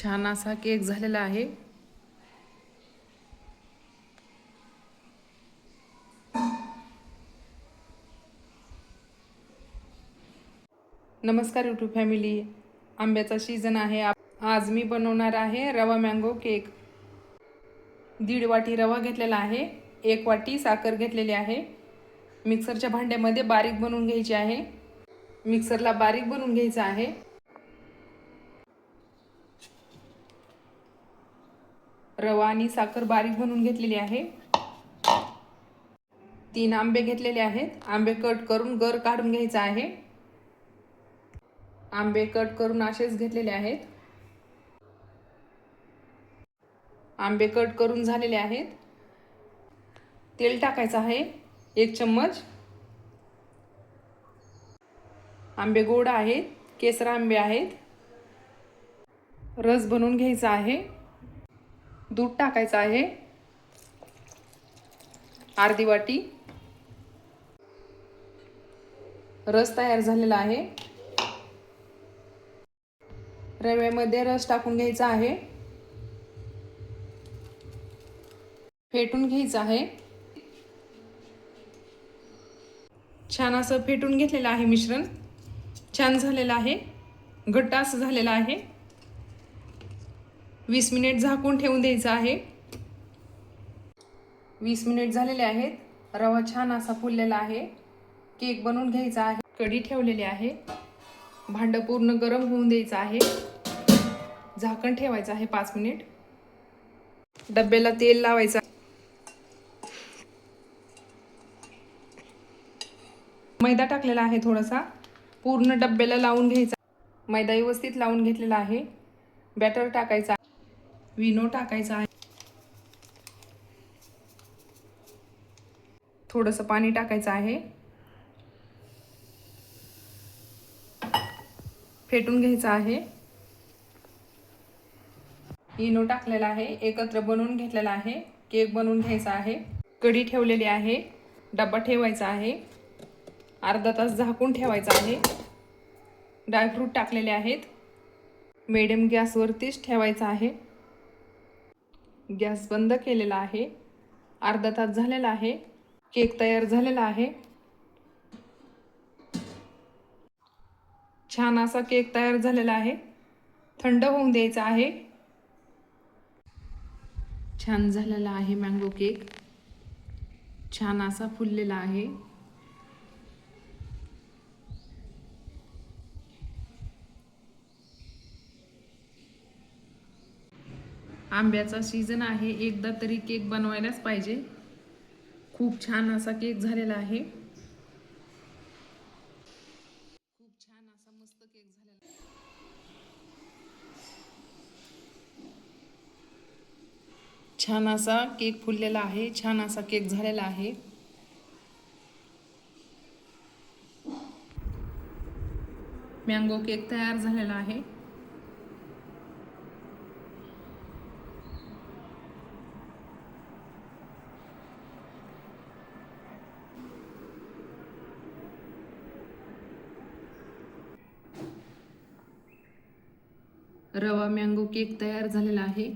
छान असा केक झालेला आहे। नमस्कार यूट्यूब फॅमिली, आंब्याचा सीजन आहे। आज मी बनवणार आहे रवा मँगो केक। 1.5 वाटी रवा घेतलेला आहे, 1 वाटी साखर घेतलेली आहे। मिक्सरच्या भांड्यामध्ये बारीक बनवून घ्यायची आहे। मिक्सरला बारीक बनवून घ्यायचं आहे। रवा आणि साखर बारीक बनवून घेतलेली आहे। 3 आंबे घेतलेले आहेत। आंबे कट करून गर काढून घ्यायचा आहे। आंबे कट करून असेच घेतलेले आहेत। आंबे कट करून झालेले आहेत। तेल टाकायचं आहे 1 चम्मच। आंबे गोड आहेत, केसर आंबे आहेत। रस बनवून घ्यायचा आहे। दूध टाकायचं आहे अर्धी वाटी। रस तयार झालेला आहे। रव्यामध्ये रस टाकून घ्यायचा आहे। फेटून घ्यायचं आहे। छान असं फेटून घेतलेलं आहे मिश्रण। छान झालेलं आहे, घट्ट असं झालेलं आहे। 20 मिनिट झाकून ठेवून द्यायचं आहे। 20 मिनिट झालेले आहेत। रवा छान असा फुललेला आहे। केक बनवून घ्यायचा आहे। कढी ठेवलेली आहे। भांडं पूर्ण गरम होऊन द्यायचं आहे। झाकण ठेवायचं आहे 5 मिनिट। डब्याला तेल लावायचं। मैदा टाकलेला आहे थोडासा, पूर्ण डब्याला लावून घ्यायचा। मैदा व्यवस्थित लावून घेतलेला आहे। बॅटर टाकायचा, विनो टाकायचा आहे, थोडंसं पाणी टाकायचं आहे। फेटून घ्यायचं आहे। इनो टाकलेला आहे, एकत्र बनवून घेतलेला आहे। केक बनवून घ्यायचा आहे। कढी ठेवलेली आहे, डब्बा ठेवायचा आहे। अर्धा तास झाकून ठेवायचा आहे। ड्रायफ्रूट टाकलेले आहेत। मीडियम गॅसवरतीच ठेवायचा आहे। गॅस बंद केलेला आहे। अर्धा तास झालेला आहे। केक तयार झालेला आहे। छान असा केक तयार झालेला आहे। थंड होऊन द्यायचा आहे। छान झालेला आहे मँगो केक। छान असा फुललेला आहे। आंब्याचा सीजन आहे, एकदा तरी केक बनवायलाच पाहिजे। खूप छान असा केक झालेला आहे। खूप छान असा मस्त केक झालेला आहे। छान असा केक फुललेला आहे। छान असा केक झालेला आहे। मँगो केक तयार झालेला आहे। रवा मँगो केक तयार झालेला आहे।